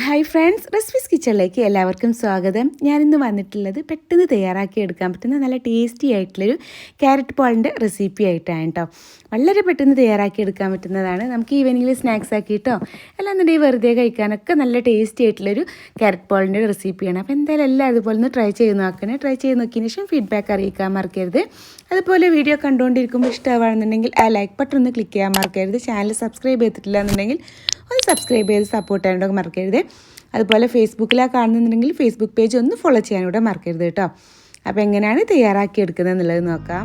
Hi friends, recipes കിച്ചണിലേക്ക് എല്ലാവർക്കും സ്വാഗതം. ഞാനിന്ന് വന്നിട്ടുള്ളത് പെട്ടെന്ന് തയ്യാറാക്കി എടുക്കാൻ പറ്റുന്ന നല്ല ടേസ്റ്റി ആയിട്ടുള്ളൊരു ക്യാരറ്റ് പോളിൻ്റെ റെസിപ്പി ആയിട്ടാണ് കേട്ടോ. വളരെ പെട്ടെന്ന് തയ്യാറാക്കി എടുക്കാൻ പറ്റുന്നതാണ്. നമുക്ക് ഈവനിങ്ങിൽ സ്നാക്സ് ആക്കിയിട്ടോ അല്ലാന്നുണ്ടെങ്കിൽ വെറുതെ കഴിക്കാനൊക്കെ നല്ല ടേസ്റ്റി ആയിട്ടുള്ളൊരു ക്യാരറ്റ് പോളിൻ്റെ റെസിപ്പിയാണ്. അപ്പോൾ എന്തായാലും എല്ലാം അതുപോലെ ഒന്ന് ട്രൈ ചെയ്ത് നോക്കണേ. ട്രൈ ചെയ്ത് നോക്കിയതിന് ശേഷം ഫീഡ്ബാക്ക് അറിയിക്കാൻ മറക്കരുത്. അതുപോലെ വീഡിയോ കണ്ടുകൊണ്ടിരിക്കുമ്പോൾ ഇഷ്ടമാണെന്നുണ്ടെങ്കിൽ ആ ലൈക്ക് ബട്ടൺ ഒന്ന് ക്ലിക്ക് ചെയ്യാൻ മറക്കരുത്. ചാനൽ സബ്സ്ക്രൈബ് ചെയ്തിട്ടില്ല എന്നുണ്ടെങ്കിൽ ഒന്ന് സബ്സ്ക്രൈബ് ചെയ്ത് സപ്പോർട്ട് ചെയ്യാനൊക്കെ മറക്കരുത്. അതുപോലെ ഫേസ്ബുക്കിലാണ് കാണുന്നുണ്ടെങ്കിൽ ഫേസ്ബുക്ക് പേജ് ഒന്ന് ഫോളോ ചെയ്യാനൂടെ മറക്കരുത് കേട്ടോ. അപ്പോൾ എങ്ങനെയാണ് തയ്യാറാക്കി എടുക്കുന്നത് എന്നുള്ളത് നോക്കാം.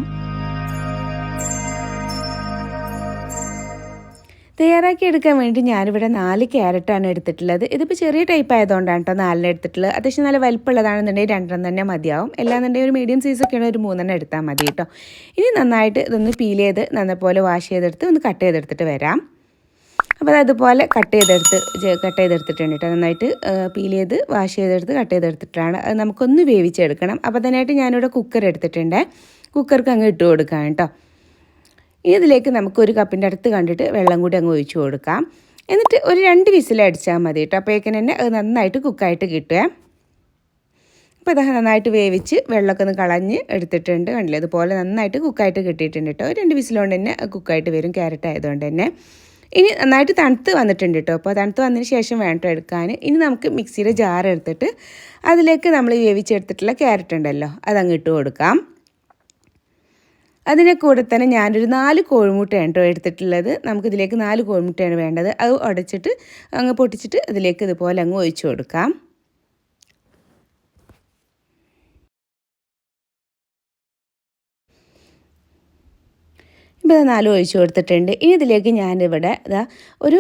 തയ്യാറാക്കി എടുക്കാൻ വേണ്ടി ഞാനിവിടെ 4 ക്യാരറ്റാണ് എടുത്തിട്ടുള്ളത്. ഇതിപ്പോൾ ചെറിയ ടൈപ്പ് ആയതുകൊണ്ടാണ് കേട്ടോ 4 എടുത്തിട്ടുള്ളത്. അത്യാവശ്യം നല്ല വലിപ്പമുള്ളതാണെന്നുണ്ടെങ്കിൽ 2 തന്നെ മതിയാവും. എല്ലാന്നുണ്ടെങ്കിൽ ഒരു മീഡിയം സൈസൊക്കെയാണ് ഒരു 3 എടുത്താൽ മതി കേട്ടോ. ഇനി നന്നായിട്ട് ഇതൊന്ന് പീൽ ചെയ്ത് നല്ലപോലെ വാഷ് ചെയ്തെടുത്ത് ഒന്ന് കട്ട് ചെയ്തെടുത്തിട്ട് വരാം. അപ്പോൾ അതുപോലെ കട്ട് ചെയ്തെടുത്തിട്ടുണ്ട് കേട്ടോ. നന്നായിട്ട് പീൽ ചെയ്ത് വാഷ് ചെയ്തെടുത്ത് കട്ട് ചെയ്തെടുത്തിട്ടാണ് അത് നമുക്കൊന്ന് വേവിച്ചെടുക്കണം. അപ്പോൾ അതിനായിട്ട് ഞാനിവിടെ കുക്കർ എടുത്തിട്ടുണ്ട്. കുക്കർക്ക് അങ്ങ് ഇട്ട് കൊടുക്കാം കേട്ടോ. ഇതിലേക്ക് നമുക്കൊരു കപ്പിൻ്റെ അടുത്ത് കണ്ടിട്ട് വെള്ളം കൂടി അങ്ങ് ഒഴിച്ചു കൊടുക്കാം. എന്നിട്ട് ഒരു 2 വിസിലടിച്ചാൽ മതി കേട്ടോ. അപ്പോഴേക്കും തന്നെ അത് നന്നായിട്ട് കുക്കായിട്ട് കിട്ടുക. അപ്പോൾ അത് നന്നായിട്ട് വേവിച്ച് വെള്ളമൊക്കെ ഒന്ന് കളഞ്ഞ് എടുത്തിട്ടുണ്ട്. കണ്ടില്ലേ, അതുപോലെ നന്നായിട്ട് കുക്കായിട്ട് കിട്ടിയിട്ടുണ്ട് കേട്ടോ. 2 വിസിലുകൊണ്ട് തന്നെ കുക്കായിട്ട് വരും, ക്യാരറ്റ് ആയതുകൊണ്ട് തന്നെ. ഇനി നന്നായിട്ട് തണുത്ത് വന്നിട്ടുണ്ട് കേട്ടോ. അപ്പോൾ തണുത്ത് വന്നതിന് ശേഷം വേണ്ട എടുക്കാൻ. ഇനി നമുക്ക് മിക്സിയുടെ ജാർ എടുത്തിട്ട് അതിലേക്ക് നമ്മൾ വേവിച്ചെടുത്തിട്ടുള്ള ക്യാരറ്റ് ഉണ്ടല്ലോ അതങ്ങ് ഇട്ട് കൊടുക്കാം. അതിനെ കൂടെ തന്നെ ഞാനൊരു 4 കോഴിമുട്ടയാണ് കേട്ടോ എടുത്തിട്ടുള്ളത്. നമുക്കിതിലേക്ക് 4 കോഴിമുട്ടയാണ് വേണ്ടത്. അത് ഉടച്ചിട്ട് അങ്ങ് പൊട്ടിച്ചിട്ട് അതിലേക്ക് ഇതുപോലെ അങ്ങ് ഒഴിച്ചു കൊടുക്കാം. ഇപ്പോൾ 4 ഒഴിച്ച് കൊടുത്തിട്ടുണ്ട്. ഇനി ഇതിലേക്ക് ഞാനിവിടെ ഒരു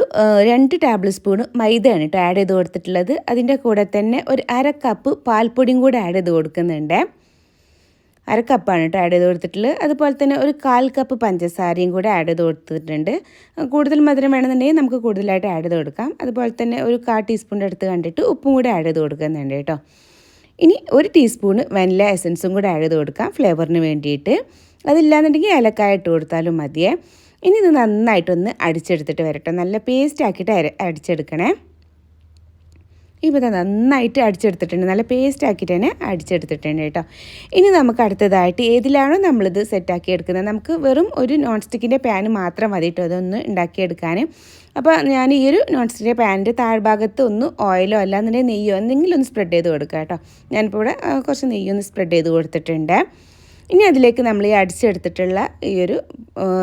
2 ടേബിൾ സ്പൂൺ മൈദയാണ് കേട്ടോ ആഡ് ചെയ്ത് കൊടുത്തിട്ടുള്ളത്. അതിൻ്റെ കൂടെ തന്നെ ഒരു 1/2 കപ്പ് പാൽപ്പൊടിയും കൂടെ ആഡ് ചെയ്ത് കൊടുക്കുന്നുണ്ട്. 1/2 കപ്പാണ് കേട്ടോ ആഡ് ചെയ്ത് കൊടുത്തിട്ടുള്ളത്. അതുപോലെ തന്നെ ഒരു 1/4 കപ്പ് പഞ്ചസാരയും കൂടെ ആഡ് ചെയ്ത് കൊടുത്തിട്ടുണ്ട്. കൂടുതൽ മധുരം വേണമെന്നുണ്ടെങ്കിൽ നമുക്ക് കൂടുതലായിട്ട് ആഡ് ചെയ്ത് കൊടുക്കാം. അതുപോലെ തന്നെ ഒരു 1/4 ടീസ്പൂണിൻ്റെ അടുത്ത് കണ്ടിട്ട് ഉപ്പും കൂടെ ആഡ് ചെയ്ത് കൊടുക്കുന്നുണ്ട് കേട്ടോ. ഇനി 1 ടീസ്പൂണ് വാനില എസൻസും കൂടെ ആഡ് ചെയ്ത് കൊടുക്കാം ഫ്ലേവറിന് വേണ്ടിയിട്ട്. അതില്ലാന്നുണ്ടെങ്കിൽ ഏലക്കായ ഇട്ട് കൊടുത്താലും മതിയേ. ഇനി ഇത് നന്നായിട്ടൊന്ന് അടിച്ചെടുത്തിട്ട് വരട്ടെ. നല്ല പേസ്റ്റ് ആക്കിയിട്ട് അടിച്ചെടുക്കണേ. ഇപ്പോൾ ഇത് നന്നായിട്ട് അടിച്ചെടുത്തിട്ടുണ്ട്. നല്ല പേസ്റ്റ് ആക്കിയിട്ട് തന്നെ അടിച്ചെടുത്തിട്ടുണ്ട് കേട്ടോ. ഇനി നമുക്ക് അടുത്തതായിട്ട് ഏതിലാണോ നമ്മളിത് സെറ്റാക്കി എടുക്കുന്നത്, നമുക്ക് വെറും ഒരു നോൺ സ്റ്റിക്കിൻ്റെ പാൻ മാത്രം മതി കേട്ടോ അതൊന്ന് ഉണ്ടാക്കിയെടുക്കാൻ. അപ്പോൾ ഞാൻ ഈ ഒരു നോൺ സ്റ്റിക്കിൻ്റെ പാനിൻ്റെ താഴ്ഭാഗത്ത് ഒന്ന് ഓയിലോ അല്ലാന്നുണ്ടെങ്കിൽ നെയ്യോ എന്തെങ്കിലും ഒന്ന് സ്പ്രെഡ് ചെയ്ത് കൊടുക്കുക കേട്ടോ. ഞാനിപ്പോൾ ഇവിടെ കുറച്ച് നെയ്യൊന്ന് സ്പ്രെഡ് ചെയ്ത് കൊടുത്തിട്ടുണ്ട്. ഇനി അതിലേക്ക് നമ്മൾ ഈ അടിച്ചെടുത്തിട്ടുള്ള ഈ ഒരു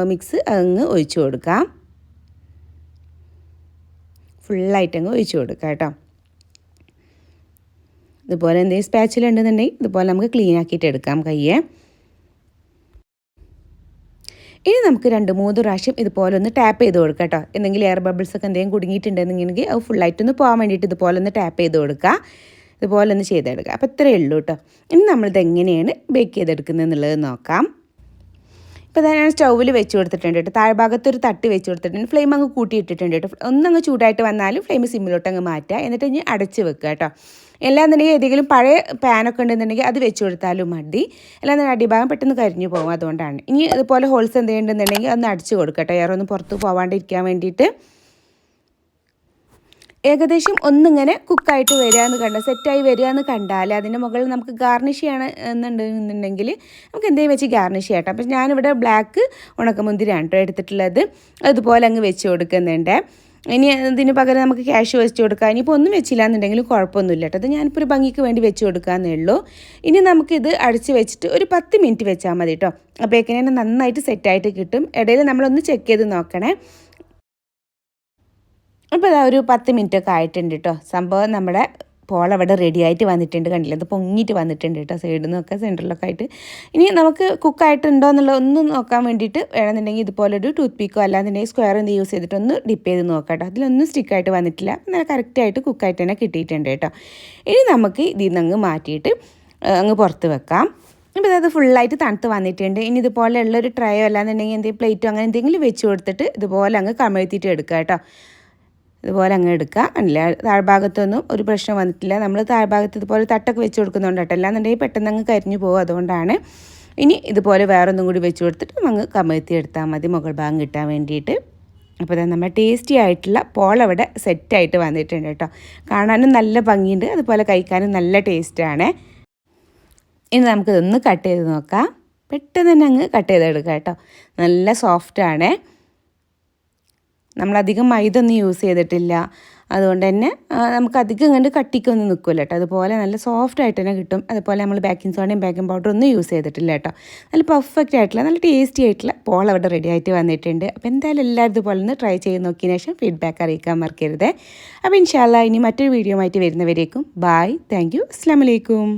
മിക്സ് അങ്ങ് ഒഴിച്ചു കൊടുക്കാം. ഫുള്ളായിട്ടങ്ങ് ഒഴിച്ചു കൊടുക്കാം കേട്ടോ. ഇതുപോലെ എന്തെങ്കിലും സ്പാച്ചിൽ ഉണ്ടെന്നുണ്ടെങ്കിൽ ഇതുപോലെ നമുക്ക് ക്ലീൻ ആക്കിയിട്ട് എടുക്കാം കയ്യെ. ഇനി നമുക്ക് 2-3 പ്രാവശ്യം ഇതുപോലെ ഒന്ന് ടാപ്പ് ചെയ്ത് കൊടുക്കാം കേട്ടോ. എന്തെങ്കിലും എയർ ബബിൾസ് ഒക്കെ എന്തെങ്കിലും കുടുങ്ങിയിട്ടുണ്ടെന്നുണ്ടെങ്കിൽ അത് ഫുള്ളായിട്ടൊന്ന് പോകാൻ വേണ്ടിയിട്ട് ഇതുപോലെ ഒന്ന് ടാപ്പ് ചെയ്ത് കൊടുക്കുക. ഇതുപോലെ ഒന്ന് ചെയ്തെടുക്കുക. അപ്പോൾ ഇത്രയേ ഉള്ളൂ കേട്ടോ. ഇനി നമ്മളിത് എങ്ങനെയാണ് ബേക്ക് ചെയ്തെടുക്കുന്നത് എന്നുള്ളത് നോക്കാം. ഇപ്പോൾ ഞാൻ സ്റ്റൗവിൽ വെച്ച് കൊടുത്തിട്ടുണ്ട് കേട്ടോ. താഴ്ഭാഗത്തൊരു തട്ട് വെച്ച് കൊടുത്തിട്ടുണ്ട്. ഫ്ലെയിം അങ്ങ് കൂട്ടിയിട്ടിട്ടുണ്ട് കേട്ടോ. ഒന്നങ്ങ് ചൂടായിട്ട് വന്നാലും ഫ്ലെയിം സിമ്മിലോട്ട് അങ്ങ് മാറ്റുക. എന്നിട്ട് ഇനി അടച്ച് വെക്കുക കേട്ടോ. എല്ലാന്നുണ്ടെങ്കിൽ ഏതെങ്കിലും പഴയ പാനൊക്കെ ഉണ്ടെന്നുണ്ടെങ്കിൽ അത് വെച്ച് കൊടുത്താലും മതി. അല്ലാന്നുണ്ടെങ്കിൽ അടിഭാഗം പെട്ടെന്ന് കരിഞ്ഞു പോകും, അതുകൊണ്ടാണ്. ഇനി ഇതുപോലെ ഹോൾസ് എന്തെങ്കിലും ഉണ്ടെന്നുണ്ടെങ്കിൽ ഒന്ന് അടിച്ച് കൊടുക്കുക കേട്ടോ. എയർ ഒന്ന് പുറത്ത് പോകാണ്ടിരിക്കാൻ വേണ്ടിയിട്ട്. ഏകദേശം ഒന്നിങ്ങനെ കുക്കായിട്ട് വരിക എന്ന് കണ്ടാൽ, സെറ്റായി വരിക എന്ന് കണ്ടാൽ അതിൻ്റെ മുകളിൽ നമുക്ക് ഗാർണിഷ് ചെയ്യണമെന്നുണ്ടെങ്കിൽ നമുക്ക് എന്തെങ്കിലും വെച്ച് ഗാർണിഷ് ചെയ്യാം കേട്ടോ. അപ്പോൾ ഞാനിവിടെ ബ്ലാക്ക് ഉണക്കമുന്തിരിയാണ് കേട്ടോ എടുത്തിട്ടുള്ളത്. അതുപോലെ അങ്ങ് വെച്ച് കൊടുക്കുന്നുണ്ട്. ഇനി ഇതിന് പകരം നമുക്ക് ക്യാഷ് വെച്ച് കൊടുക്കാം. ഇനിയിപ്പോൾ ഒന്നും വെച്ചില്ല എന്നുണ്ടെങ്കിലും കുഴപ്പമൊന്നുമില്ല കേട്ടോ. അത് ഞാനിപ്പോൾ ഒരു ഭംഗിക്ക് വേണ്ടി വെച്ച് കൊടുക്കാമെന്നേ ഉള്ളൂ. ഇനി നമുക്കിത് അടിച്ച് വെച്ചിട്ട് ഒരു 10 മിനിറ്റ് വെച്ചാൽ മതി കേട്ടോ. അപ്പോഴേക്കും തന്നെ നന്നായിട്ട് സെറ്റായിട്ട് കിട്ടും. ഇടയിൽ നമ്മളൊന്ന് ചെക്ക് ചെയ്ത് നോക്കണേ. അപ്പോൾ അതാ ഒരു 10 മിനിറ്റൊക്കെ ആയിട്ടുണ്ട് കേട്ടോ. സംഭവം നമ്മുടെ പോളവിടെ റെഡി ആയിട്ട് വന്നിട്ടുണ്ട്. കണ്ടില്ല, അത് പൊങ്ങിയിട്ട് വന്നിട്ടുണ്ട് കേട്ടോ. സൈഡിൽ നിന്നൊക്കെ സെൻറ്ററിലൊക്കെ ആയിട്ട്. ഇനി നമുക്ക് കുക്കായിട്ടുണ്ടോ എന്നുള്ളത് ഒന്ന് നോക്കാൻ വേണ്ടിയിട്ട് വേണമെന്നുണ്ടെങ്കിൽ ഇതുപോലൊരു ടൂത്ത് പീക്കോ അല്ലാന്നുണ്ടെങ്കിൽ സ്ക്വയർ എന്ത് യൂസ് ചെയ്തിട്ടൊന്ന് ഡിപ്പ് ചെയ്ത് നോക്കാം കേട്ടോ. അതിലൊന്നും സ്റ്റിക്കായിട്ട് വന്നിട്ടില്ല. നല്ല കറക്റ്റായിട്ട് കുക്കായിട്ട് തന്നെ കിട്ടിയിട്ടുണ്ട് കേട്ടോ. ഇനി നമുക്ക് ഇതിൽ നിന്ന് അങ്ങ് മാറ്റിയിട്ട് അങ്ങ് പുറത്ത് വെക്കാം. ഇപ്പോൾ അത് ഫുള്ളായിട്ട് തണുത്ത് വന്നിട്ടുണ്ട്. ഇനി ഇതുപോലെ ഉള്ളൊരു ട്രയോ അല്ലാന്നുണ്ടെങ്കിൽ എന്തെങ്കിലും പ്ലേറ്റോ അങ്ങനെ എന്തെങ്കിലും വെച്ച് കൊടുത്തിട്ട് ഇതുപോലെ അങ്ങ് കമഴ്ത്തിയിട്ട് എടുക്കുക കേട്ടോ. ഇതുപോലെ അങ്ങ് എടുക്കുക. അല്ല താഴ്ഭാഗത്തൊന്നും ഒരു പ്രശ്നം വന്നിട്ടില്ല. നമ്മൾ താഴ്ഭാഗത്ത് ഇതുപോലെ തട്ടൊക്കെ വെച്ച് കൊടുക്കുന്നുണ്ട് കേട്ടോ. അല്ലാന്നുണ്ടെങ്കിൽ പെട്ടെന്ന് അങ്ങ് കരിഞ്ഞു പോകും, അതുകൊണ്ടാണ്. ഇനി ഇതുപോലെ വേറൊന്നും കൂടി വെച്ച് കൊടുത്തിട്ട് അങ്ങ് കമഴ്ത്തി എടുത്താൽ മതി മുകൾ ഭാഗം കിട്ടാൻ വേണ്ടിയിട്ട്. അപ്പോൾ ഇതാ നമ്മൾ ടേസ്റ്റി ആയിട്ടുള്ള പോളവിടെ സെറ്റായിട്ട് വന്നിട്ടുണ്ട് കേട്ടോ. കാണാനും നല്ല ഭംഗിയുണ്ട്, അതുപോലെ കഴിക്കാനും നല്ല ടേസ്റ്റാണ്. ഇനി നമുക്കിതൊന്ന് കട്ട് ചെയ്ത് നോക്കാം. പെട്ടെന്ന് തന്നെ അങ്ങ് കട്ട് ചെയ്തെടുക്കാം കേട്ടോ. നല്ല സോഫ്റ്റാണ്. നമ്മളധികം മൈദ ഒന്നും യൂസ് ചെയ്തിട്ടില്ല, അതുകൊണ്ട് തന്നെ നമുക്കധികം ഇങ്ങോട്ട് കട്ടിക്കൊന്നും നിൽക്കില്ല കേട്ടോ. അതുപോലെ നല്ല സോഫ്റ്റ് ആയിട്ട് തന്നെ കിട്ടും. അതുപോലെ നമ്മൾ ബേക്കിംഗ് സോഡയും ബേക്കിംഗ് പൗഡറും ഒന്നും യൂസ് ചെയ്തിട്ടില്ല കേട്ടോ. നല്ല പെർഫെക്റ്റ് ആയിട്ടുള്ള നല്ല ടേസ്റ്റി ആയിട്ടുള്ള പോൾ അവിടെ റെഡി ആയിട്ട് വന്നിട്ടുണ്ട്. അപ്പോൾ എന്തായാലും എല്ലാവരും ഇതുപോലെ ഒന്ന് ട്രൈ ചെയ്ത് നോക്കിയതിന് ശേഷം ഫീഡ്ബാക്ക് അറിയിക്കാൻ മറക്കരുത്. അപ്പോൾ ഇൻഷാ അല്ലാഹ് ഇനി മറ്റൊരു വീഡിയോ ആയിട്ട് വരുന്നവരേക്കും ബായ്, താങ്ക് യു, അസ്സലാമു അലൈക്കും.